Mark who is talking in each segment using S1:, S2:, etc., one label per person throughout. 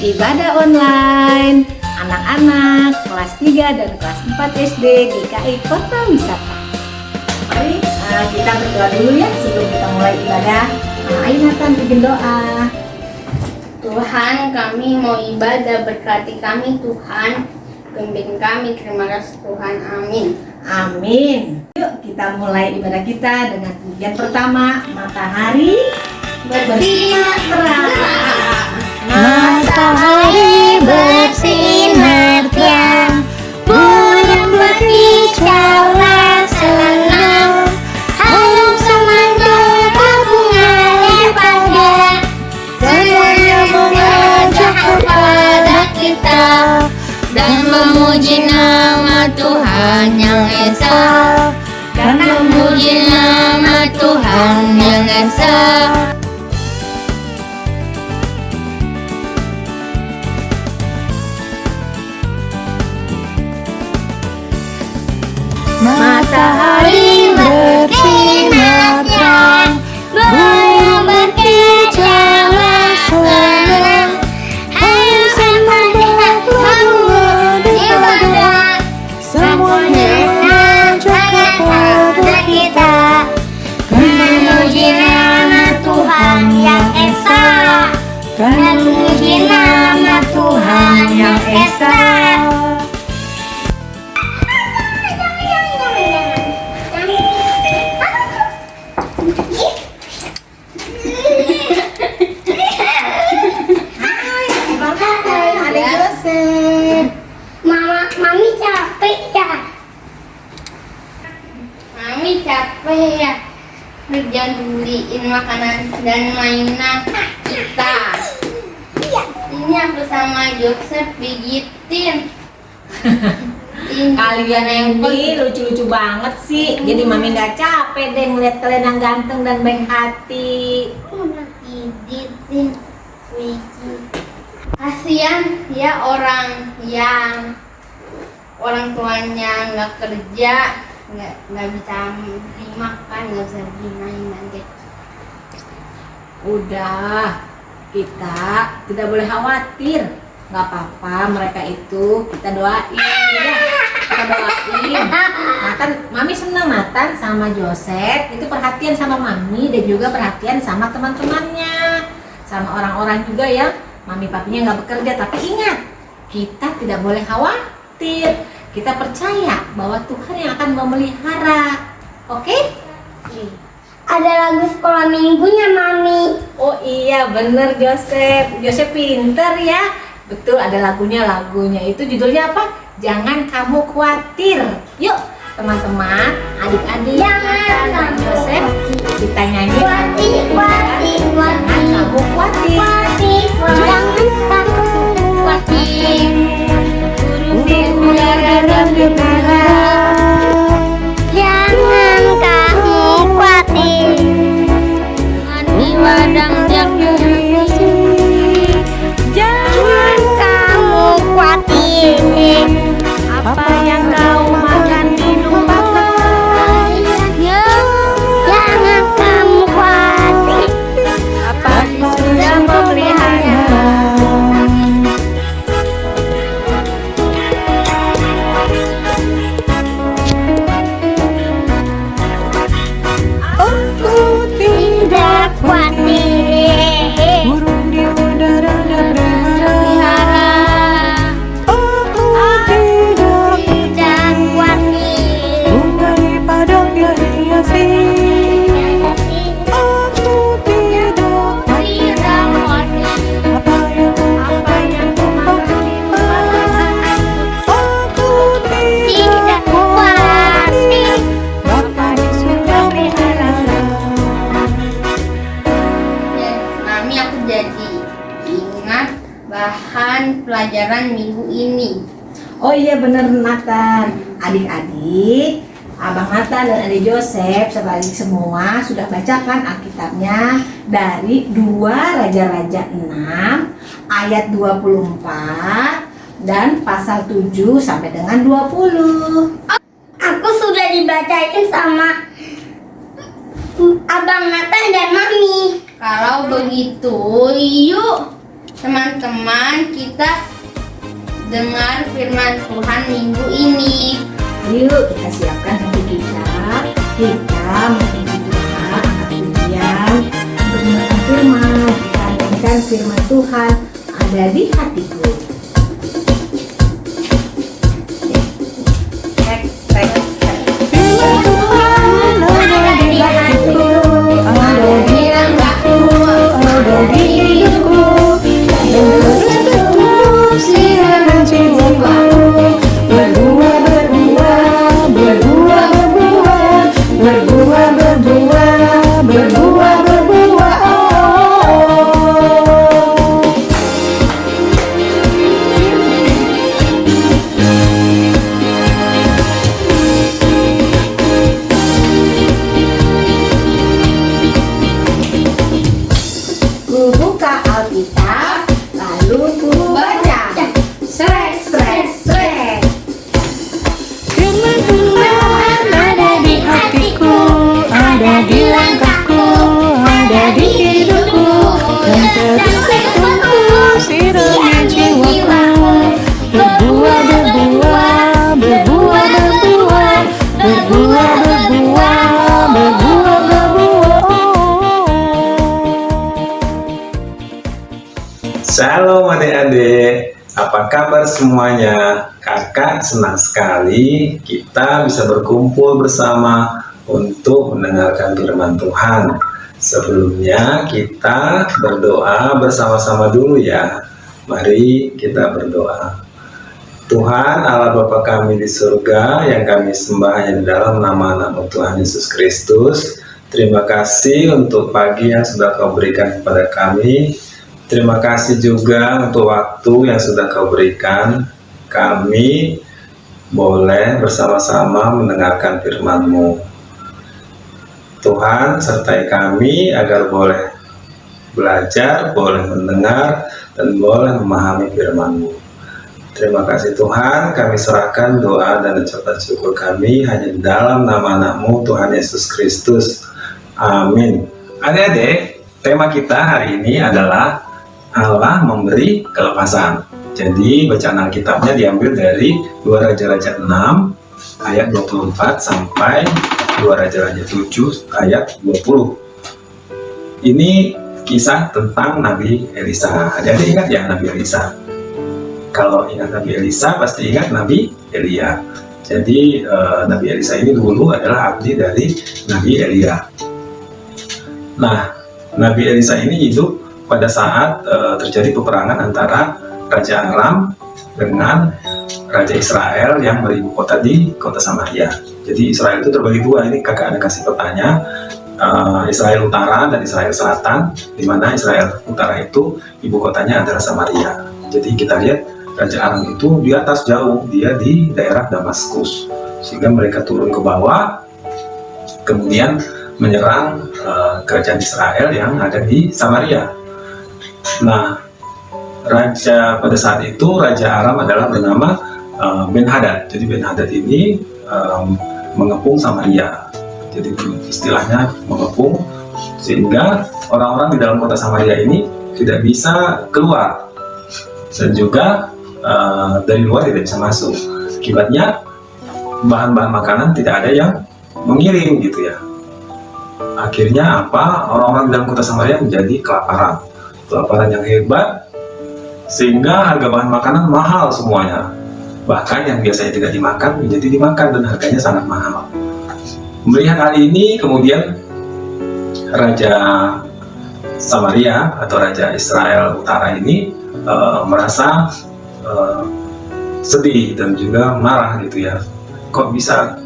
S1: Ibadah online anak-anak kelas 3 dan kelas 4 SD DKI Kota Wisata. Mari kita berdoa dulu ya sebelum kita mulai ibadah. Ayo Nathan bikin doa.
S2: Tuhan, kami mau ibadah, berkati kami Tuhan, pimpin kami, terima kasih Tuhan, amin.
S1: Amin. Yuk kita mulai ibadah kita dengan pujian pertama, matahari bersinar terang.
S3: Matahari bersinar terang, burung berbicara senang, harum semangka berbunga lebarnya, semuanya mengajak kepada kita dan memuji nama Tuhan yang Esa, dan memuji nama Tuhan yang Esa. Matahari bersinar terang, burung berbicara senang, harum semangka berbunga lebarnya, semuanya mengajak kepada kita memuji nama Tuhan yang Esa, dan memuji nama Tuhan yang Esa.
S2: Mami capek ya kerja beliin makanan dan mainan kita. Ini aku sama Joseph pijitin.
S1: Kalian ini lucu-lucu banget sih. Jadi mami nggak capek deh ngeliat kalian yang ganteng dan baik hati.
S2: Pijitin, kasihan ya orang yang orang tuanya nggak kerja, nggak bisa beli makan, nggak bisa beli mainan deh.
S1: Udah, kita tidak boleh khawatir. Nggak apa-apa, mereka itu kita doain ya. Kita doain. Nathan, mami senang Nathan sama Joseph itu perhatian sama mami dan juga perhatian sama teman-temannya, sama orang-orang juga yang mami papinya nggak bekerja. Tapi ingat, kita tidak boleh khawatir. Kita percaya bahwa Tuhan yang akan memelihara. Oke?
S3: Ada lagu sekolah minggunya, Mami.
S1: Oh iya, bener Joseph. Joseph pinter ya. Betul, ada lagunya itu judulnya apa? Jangan kamu khawatir. Yuk teman-teman, adik-adik,
S3: Jangan
S1: Nathan dan
S3: kamu
S1: Joseph, kita nyanyi
S3: khawatir, khawatir,
S1: Jangan kamu khawatir.
S3: Jangan kamu khawatir.
S1: Burung di udara dan di darat.
S3: Jangan kamu khawatir.
S2: Di wadang
S3: Jangan kamu khawatir.
S1: Apa yang kau makan minum pakai?
S3: Jangan kamu khawatir.
S1: Apa sudah memelihara?
S3: Aku tidak khawatir.
S4: Burung di udara dan berharap. Aku tidak
S3: Tidak khawatir.
S4: bunga di padang dia hiasi. Aku tidak khawatir. Apa yang ku makan aku tidak khawatir. Bapa di surga pelihara.
S2: Mami, aku jadi ingat bahan pelajaran minggu ini.
S1: Oh iya bener Nathan. Adik-adik, Abang Nathan dan adik Joseph serta adik semua sudah bacakan Alkitabnya dari 2 Raja-Raja 6 ayat 24 dan pasal 7 sampai dengan 20.
S3: Aku sudah dibacain sama Abang Nathan dan Mami.
S2: Kalau begitu, yuk Teman-teman, kita dengar firman Tuhan minggu ini.
S1: Yuk kita siapkan hati kita. Kita memuji Tuhan, kemudian mendengarkan firman. Kita dengarkan firman Tuhan ada di hatiku.
S4: Firman Tuhan ada di hatiku, ada di langkahku, ada di hidupku, dan terus bertumbuh sirama jiwaku. Berbuah, berbuah, berbuah, berbuah, berbuah, berbuah, berbuah, berbuah.
S1: Ku buka Alkitab, lalu ku baca. Srek, srek, srek.
S4: Firman Tuhan ada di hatiku, ada di langkahku, ada di hidupku, dan terus bertumbuh sirami jiwaku. Berbuah, berbuah, berbuah, berbuah, berbuah, berbuah, berbuah, berbuah.
S5: Shalom adik-adik, apa kabar semuanya? Kakak senang sekali kita bisa berkumpul bersama untuk mendengarkan firman Tuhan. Sebelumnya kita berdoa bersama-sama dulu ya. Mari kita berdoa. Tuhan Allah Bapa kami di surga yang kami sembah hanya di dalam nama Tuhan Yesus Kristus. Terima kasih untuk pagi yang sudah Kau berikan kepada kami. Terima kasih juga untuk waktu yang sudah Kau berikan. Kami boleh bersama-sama mendengarkan firman-Mu. Tuhan, sertai kami agar boleh belajar, boleh mendengar, dan boleh memahami firman-Mu. Terima kasih Tuhan, kami serahkan doa dan ucapan syukur kami hanya di dalam nama anak-Mu, Tuhan Yesus Kristus. Amin. Adik-adik, tema kita hari ini adalah Allah memberi kelepasan. Jadi bacaan Alkitabnya diambil dari 2 Raja-Raja 6 ayat 24 sampai 2 Raja-Raja 7 ayat 20. Ini kisah tentang Nabi Elisa. Adik-adik ingat ya Nabi Elisa? Kalau ingat Nabi Elisa pasti ingat Nabi Elia. Jadi Nabi Elisa ini dulu adalah abdi dari Nabi Elia. Nah, Nabi Elisa ini hidup pada saat terjadi peperangan antara Raja Aram dengan Raja Israel yang beribu kota di kota Samaria. Jadi Israel itu terbagi dua. Ini kakak ada kasih petanya, Israel Utara dan Israel Selatan, di mana Israel Utara itu ibu kotanya adalah Samaria. Jadi kita lihat Raja Aram itu di atas jauh, dia di daerah Damaskus, sehingga mereka turun ke bawah, kemudian menyerang kerajaan Israel yang ada di Samaria. Nah, raja pada saat itu Raja Aram adalah bernama Ben-Hadad. Jadi Ben-Hadad ini mengepung Samaria. Jadi istilahnya mengepung, sehingga orang-orang di dalam kota Samaria ini tidak bisa keluar, dan juga dari luar tidak bisa masuk. Akibatnya bahan-bahan makanan tidak ada yang mengirim gitu ya. Akhirnya apa? Orang-orang di dalam kota Samaria menjadi kelaparan yang hebat, sehingga harga bahan makanan mahal semuanya. Bahkan yang biasanya tidak dimakan menjadi dimakan dan harganya sangat mahal. Melihat hal ini, kemudian Raja Samaria atau Raja Israel Utara ini merasa sedih dan juga marah gitu ya. Kok bisa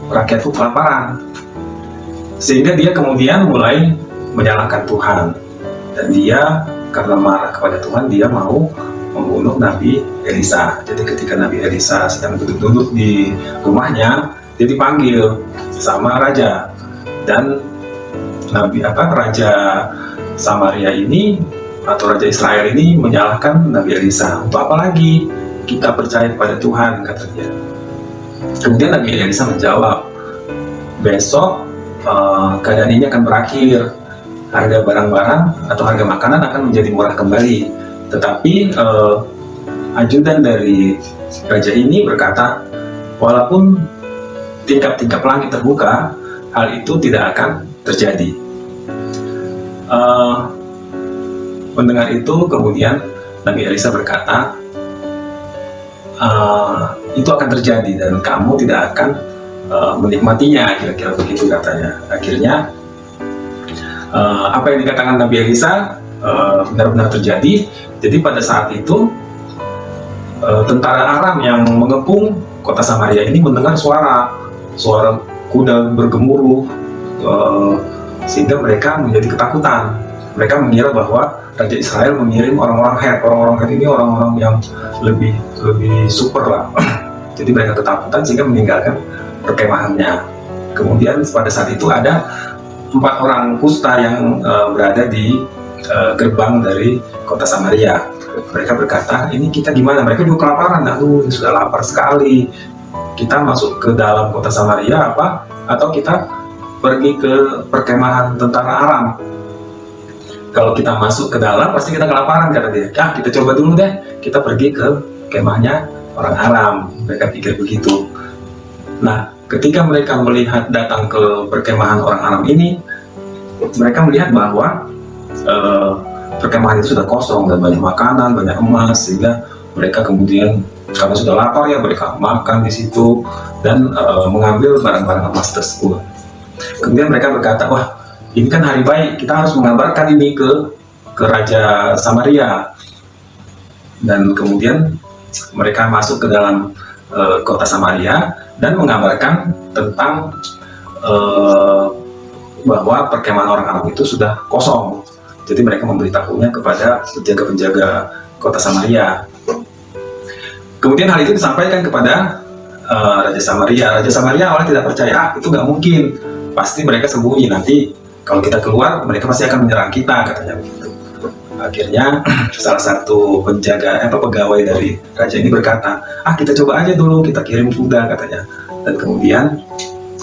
S5: rakyatku kelaparan? Sehingga dia kemudian mulai menyalahkan Tuhan. Dan dia karena marah kepada Tuhan, dia mau membunuh Nabi Elisa. Jadi ketika Nabi Elisa sedang duduk-duduk di rumahnya, dia dipanggil sama raja. Dan Raja Samaria ini atau Raja Israel ini menyalahkan Nabi Elisa. Untuk apa lagi kita percaya kepada Tuhan, kata dia. Kemudian Nabi Elisa menjawab, besok keadaan ini akan berakhir. Harga barang-barang atau harga makanan akan menjadi murah kembali. Tetapi ajudan dari raja ini berkata, walaupun tingkap-tingkap langit terbuka, hal itu tidak akan terjadi. Mendengar itu, kemudian Nabi Elisa berkata, itu akan terjadi dan kamu tidak akan menikmatinya, kira-kira begitu katanya. Akhirnya apa yang dikatakan Nabi Elisa benar-benar terjadi. Jadi pada saat itu tentara Aram yang mengepung kota Samaria ini mendengar suara kuda bergemuruh, sehingga mereka menjadi ketakutan. Mereka mengira bahwa Raja Israel mengirim orang-orang Het. Orang-orang Het ini orang-orang yang lebih super lah. Jadi mereka ketakutan sehingga meninggalkan perkemahannya. Kemudian pada saat itu ada 4 orang kusta yang berada di gerbang dari kota Samaria. Mereka berkata, ini kita gimana? Mereka juga kelaparan. Aduh, sudah lapar sekali. Kita masuk ke dalam kota Samaria apa? Atau kita pergi ke perkemahan tentara Aram? Kalau kita masuk ke dalam pasti kita kelaparan, kata dia. Kita coba dulu deh, kita pergi ke kemahnya orang Aram. Mereka pikir begitu. Nah, ketika mereka melihat datang ke perkemahan orang Aram ini, mereka melihat bahwa perkemahan itu sudah kosong dan banyak makanan, banyak emas, sehingga mereka kemudian karena sudah lapar ya, mereka makan di situ dan mengambil barang-barang emas tersebut. Kemudian mereka berkata, wah, ini kan hari baik, kita harus mengabarkan ini ke Raja Samaria. Dan kemudian mereka masuk ke dalam kota Samaria dan mengabarkan tentang bahwa perkemahan orang Aram itu sudah kosong. Jadi mereka memberitahunya kepada penjaga-penjaga kota Samaria. Kemudian hal itu disampaikan kepada Raja Samaria. Raja Samaria awalnya tidak percaya, itu nggak mungkin, pasti mereka sembunyi, nanti kalau kita keluar, mereka pasti akan menyerang kita, katanya begitu. Akhirnya salah satu pegawai dari raja ini berkata, kita coba aja dulu, kita kirim kuda, katanya. Dan kemudian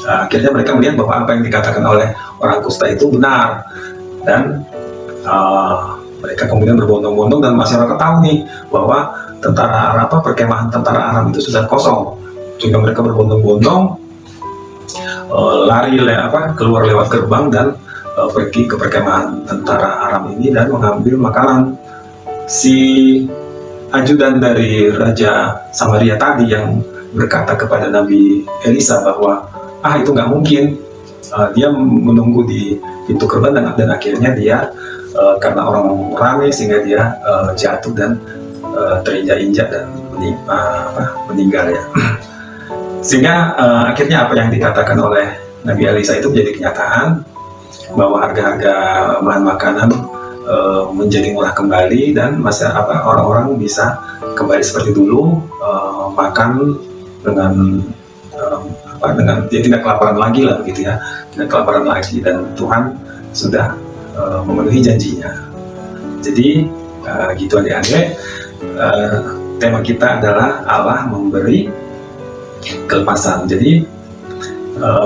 S5: akhirnya mereka melihat bahwa apa yang dikatakan oleh orang kusta itu benar. Dan mereka kemudian berbondong-bondong, dan masyarakat tahu nih bahwa perkemahan tentara Aram itu sudah kosong. Sehingga mereka berbondong-bondong lari keluar lewat gerbang dan pergi ke perkemahan tentara Aram ini dan mengambil makanan. Si ajudan dari Raja Samaria tadi yang berkata kepada Nabi Elisa bahwa itu nggak mungkin, dia menunggu di pintu gerbang dan akhirnya dia karena orang ramai sehingga dia jatuh dan terinjak-injak dan meninggal ya. Sehingga akhirnya apa yang dikatakan oleh Nabi Elisa itu menjadi kenyataan, bahwa harga-harga bahan makanan menjadi murah kembali dan orang-orang bisa kembali seperti dulu, makan dengan dia tidak kelaparan lagi lah begitu ya, tidak kelaparan lagi, dan Tuhan sudah memenuhi janjinya. Jadi gitu adik-adik, tema kita adalah Allah memberi kelepasan. Jadi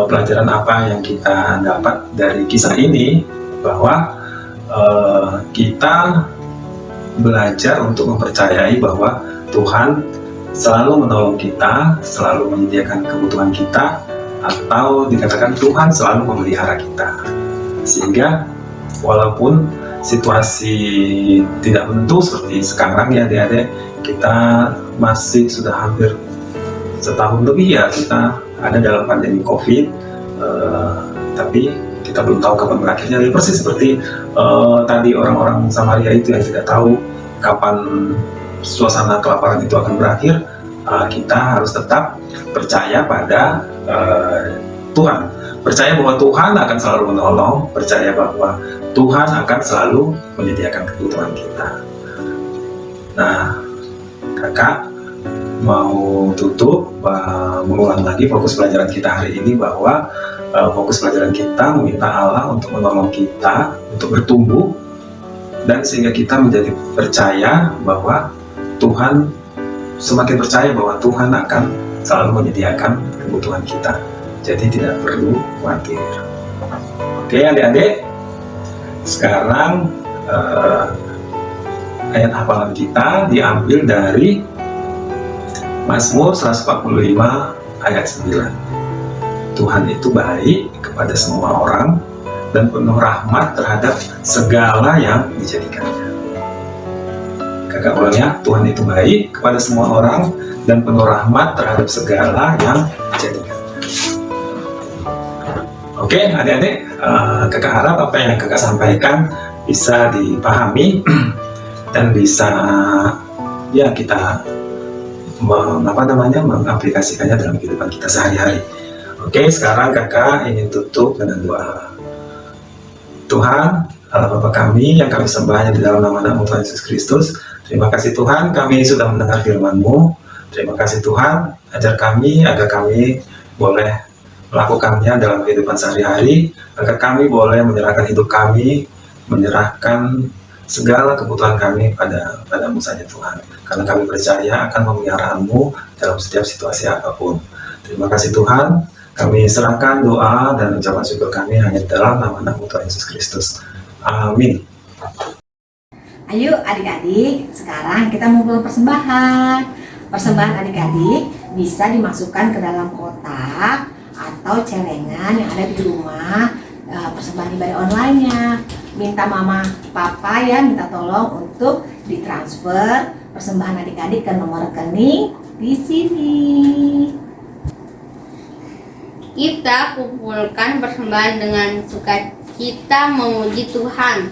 S5: pelajaran apa yang kita dapat dari kisah ini, bahwa kita belajar untuk mempercayai bahwa Tuhan selalu menolong kita, selalu menyediakan kebutuhan kita, atau dikatakan Tuhan selalu memelihara kita. Sehingga walaupun situasi tidak menentu seperti sekarang ya adik-adik, kita masih sudah hampir setahun lebih ya kita ada dalam pandemi COVID, tapi kita belum tahu kapan berakhirnya. Persis seperti tadi orang-orang Samaria itu yang tidak tahu kapan suasana kelaparan itu akan berakhir. Kita harus tetap percaya pada Tuhan, percaya bahwa Tuhan akan selalu menolong, percaya bahwa Tuhan akan selalu menyediakan kebutuhan kita. Nah, kakak mau tutup mengulang lagi fokus pelajaran kita hari ini, bahwa fokus pelajaran kita meminta Allah untuk menolong kita untuk bertumbuh, dan sehingga kita menjadi percaya bahwa Tuhan, semakin percaya bahwa Tuhan akan selalu menyediakan kebutuhan kita, jadi tidak perlu khawatir. Oke adik-adik, sekarang ayat hafalan kita diambil dari Mazmur 145 ayat 9. Tuhan itu baik kepada semua orang dan penuh rahmat terhadap segala yang dijadikannya. Kakak ulang ya, Tuhan itu baik kepada semua orang dan penuh rahmat terhadap segala yang dijadikannya. Oke adik-adik, kakak harap apa yang kakak sampaikan bisa dipahami dan bisa ya kita mengaplikasikannya dalam kehidupan kita sehari-hari. Oke, sekarang kakak ingin tutup dengan doa. Tuhan, Allah Bapa kami yang kami sembah di dalam nama Tuhan Yesus Kristus, terima kasih Tuhan kami sudah mendengar firman-Mu. Terima kasih Tuhan, ajar kami agar kami boleh melakukannya dalam kehidupan sehari-hari, agar kami boleh menyerahkan hidup kami, menyerahkan segala kebutuhan kami padamu saja Tuhan, karena kami percaya akan pemeliharaan-Mu dalam setiap situasi apapun. Terima kasih Tuhan, kami serahkan doa dan ucapan syukur kami hanya dalam nama Tuhan Yesus Kristus. Amin.
S1: Ayo adik-adik, sekarang kita mengumpul persembahan. Persembahan adik-adik bisa dimasukkan ke dalam kotak atau celengan yang ada di rumah. Persembahan ibadah online-nya, minta mama papa ya, minta tolong untuk ditransfer persembahan adik-adik ke nomor rekening di sini.
S2: Kita kumpulkan persembahan dengan sukacita memuji Tuhan.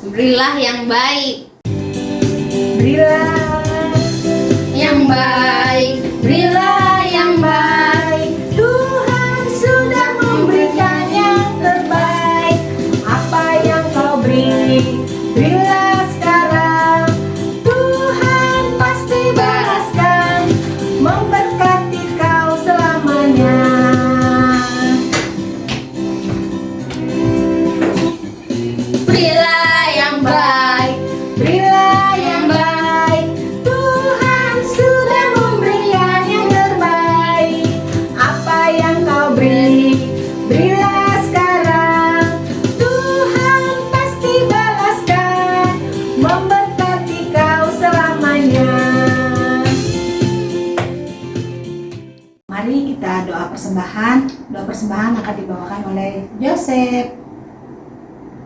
S2: Berilah yang baik,
S1: Berilah
S2: yang baik,
S1: berilah yang baik. Tuhan sudah memberikan yang terbaik. Apa yang kau beri, berilah sekarang. Tuhan pasti balaskan, memberkati kau selamanya.
S2: berilah yang baik,
S1: Berilah yang baik. Tuhan sudah memberikan yang terbaik. Apa yang kau beri, berilah sekarang. Tuhan pasti balaskan, memberkati kau selamanya. Mari kita doa persembahan. Doa persembahan akan dibawakan oleh Joseph.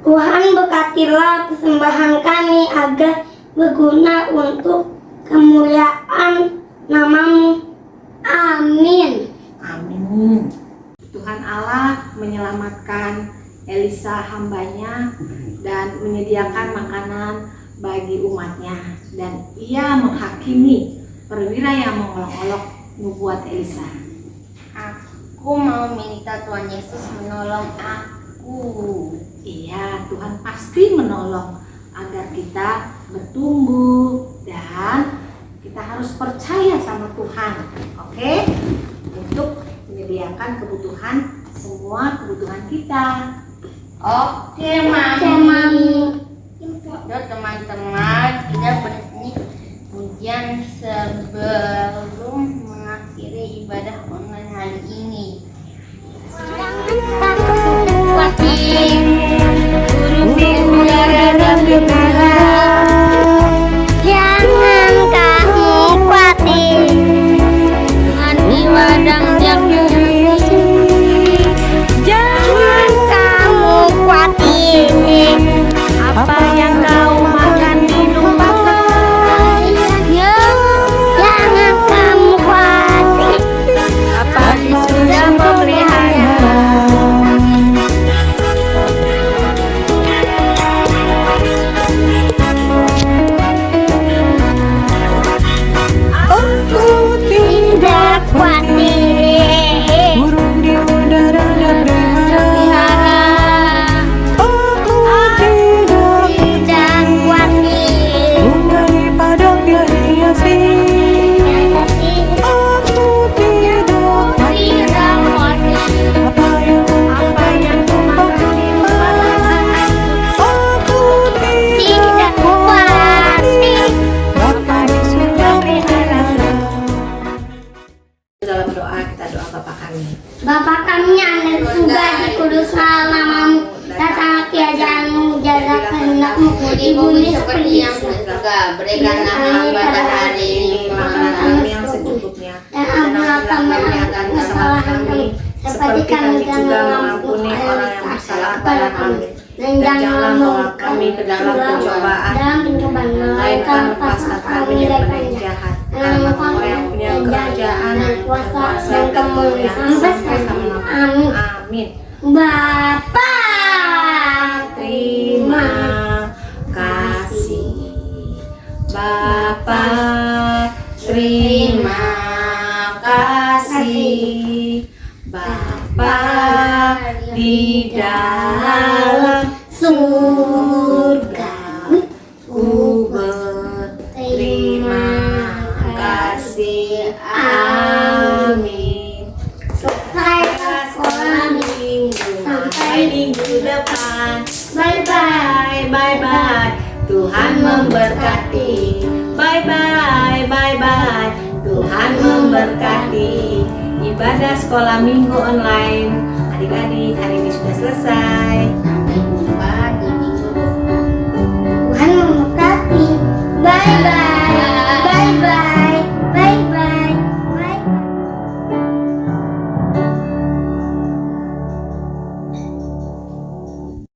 S3: Tuhan berkatilah persembahan kami agar berguna untuk kemuliaan nama-Mu. Amin.
S1: Amin. Tuhan Allah menyelamatkan Elisa hambanya dan menyediakan makanan bagi umatnya, dan ia menghakimi perwira yang mengolok-olok nubuat Elisa.
S2: Aku mau minta Tuhan Yesus menolong aku.
S1: Iya, Tuhan pasti menolong agar kita bertumbuh, dan kita harus percaya sama Tuhan, oke? Untuk menyediakan kebutuhan, semua kebutuhan kita.
S2: Oke, Mami.
S3: Oke, Mami.
S2: Yuk teman-teman, kita bernyanyi pujian sebelum mengakhiri ibadah online hari ini.
S3: Jangan kamu khawatir dengan ibadah yang jangan kamu khawatir
S1: Apa yang kau makan, minum, pakai,
S3: jangan kamu khawatir
S1: apa sudah memelihara. akan kesalahan kami, seperti kami juga mengampuni orang yang bersalah kepada kami. Dan janganlah membawa kami ke dalam pencobaan, melainkan lepaskan kami dari yang jahat. Karena Engkau yang punya kerajaan dan kuasa dan kemuliaan sampai selama-lamanya. Amin.
S3: Bapa,
S1: Terima kasih, Bapa. Terima kasih, Bapa di dalam surga. Ku berterima kasih. Amin.
S3: selesai
S1: Sekolah minggu sampai minggu depan. Bye bye, bye bye. Tuhan memberkati. Bye bye, bye bye. Tuhan memberkati. Ibadah sekolah minggu online adik-adik hari ini sudah selesai.